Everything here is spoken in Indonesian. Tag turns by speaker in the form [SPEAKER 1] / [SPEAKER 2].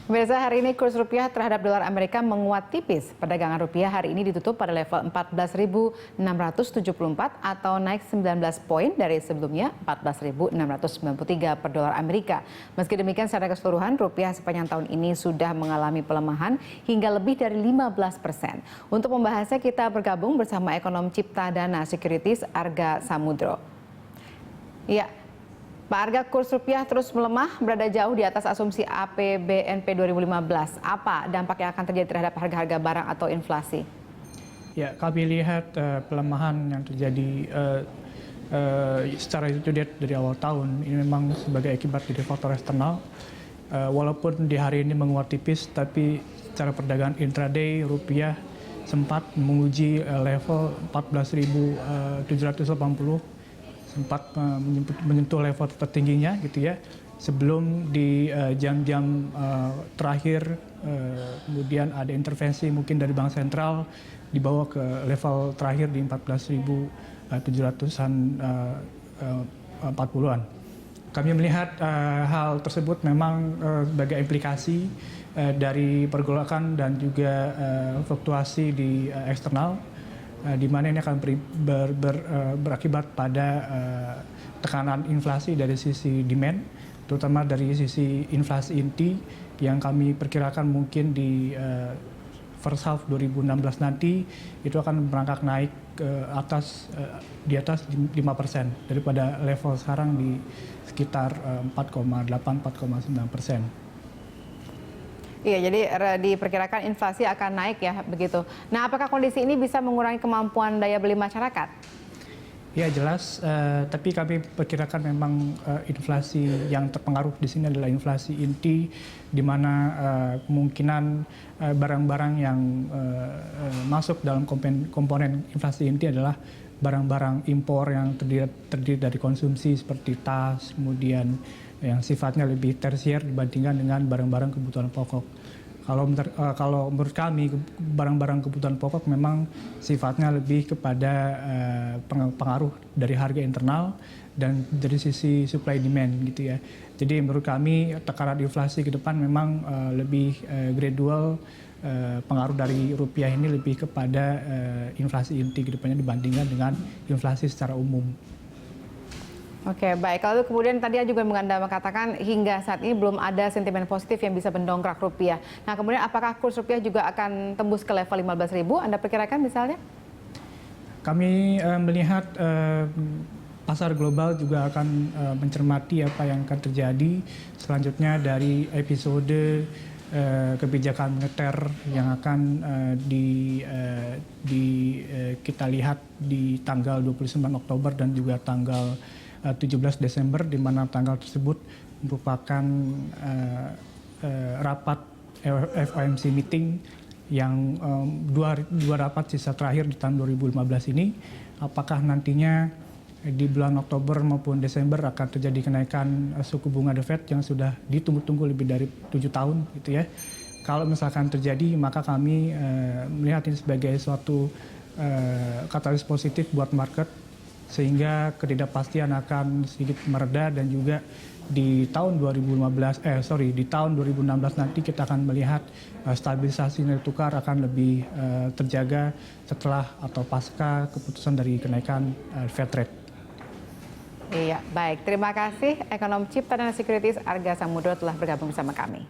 [SPEAKER 1] Pemirsa, hari ini kurs rupiah terhadap dolar Amerika menguat tipis. Perdagangan rupiah hari ini ditutup pada level 14.674 atau naik 19 poin dari sebelumnya 14.693 per dolar Amerika. Meski demikian, secara keseluruhan rupiah sepanjang tahun ini sudah mengalami pelemahan hingga lebih dari 15%. Untuk membahasnya kita bergabung bersama ekonom Cipta Dana Securities Arga Samudro. Ya, Pak Arga, kurs rupiah terus melemah, berada jauh di atas asumsi APBNP 2015. Apa dampak yang akan terjadi terhadap harga-harga barang atau inflasi?
[SPEAKER 2] Ya, kami lihat pelemahan yang terjadi secara itu dari awal tahun ini memang sebagai akibat dari faktor eksternal. Walaupun di hari ini menguat tipis, tapi secara perdagangan intraday rupiah sempat menguji level 14.780. Sempat menyentuh level tertingginya gitu ya, sebelum di jam-jam terakhir kemudian ada intervensi mungkin dari Bank Sentral dibawa ke level terakhir di 14.700-an 40-an. Kami melihat hal tersebut memang sebagai implikasi dari pergolakan dan juga fluktuasi di eksternal, di mana ini akan berakibat pada tekanan inflasi dari sisi demand, terutama dari sisi inflasi inti yang kami perkirakan mungkin di first half 2016 nanti itu akan merangkak naik ke atas di atas 5% daripada level sekarang di sekitar 4,8-4,9%.
[SPEAKER 1] Iya, jadi diperkirakan inflasi akan naik ya, begitu. Nah, apakah kondisi ini bisa mengurangi kemampuan daya beli masyarakat?
[SPEAKER 2] Ya jelas, tapi kami perkirakan memang inflasi yang terpengaruh di sini adalah inflasi inti, di mana kemungkinan barang-barang yang masuk dalam komponen inflasi inti adalah barang-barang impor yang terdiri dari konsumsi seperti tas, kemudian yang sifatnya lebih tersier dibandingkan dengan barang-barang kebutuhan pokok. Kalau menurut kami barang-barang kebutuhan pokok memang sifatnya lebih kepada pengaruh dari harga internal dan dari sisi supply demand gitu ya. Jadi menurut kami tekanan inflasi ke depan memang lebih gradual, pengaruh dari rupiah ini lebih kepada inflasi inti ke depannya dibandingkan dengan inflasi secara umum.
[SPEAKER 1] Oke, baik. Kalau kemudian tadi juga Anda mengatakan hingga saat ini belum ada sentimen positif yang bisa mendongkrak rupiah. Nah, kemudian apakah kurs rupiah juga akan tembus ke level 15.000? Anda perkirakan misalnya?
[SPEAKER 2] Kami melihat pasar global juga akan mencermati apa yang akan terjadi selanjutnya dari episode kebijakan moneter yang akan kita lihat di tanggal 29 Oktober dan juga tanggal 17 Desember, di mana tanggal tersebut merupakan rapat FOMC meeting yang dua rapat sisa terakhir di tahun 2015 ini. Apakah nantinya di bulan Oktober maupun Desember akan terjadi kenaikan suku bunga The Fed yang sudah ditunggu-tunggu lebih dari 7 tahun gitu ya. Kalau misalkan terjadi, maka kami melihat ini sebagai suatu katalis positif buat market, sehingga ketidakpastian akan sedikit mereda dan juga di tahun 2016 nanti kita akan melihat stabilisasi nilai tukar akan lebih terjaga setelah atau pasca keputusan dari kenaikan Fed rate.
[SPEAKER 1] Iya, baik. Terima kasih ekonom Cipta Dana Securities Arga Samudro telah bergabung bersama kami.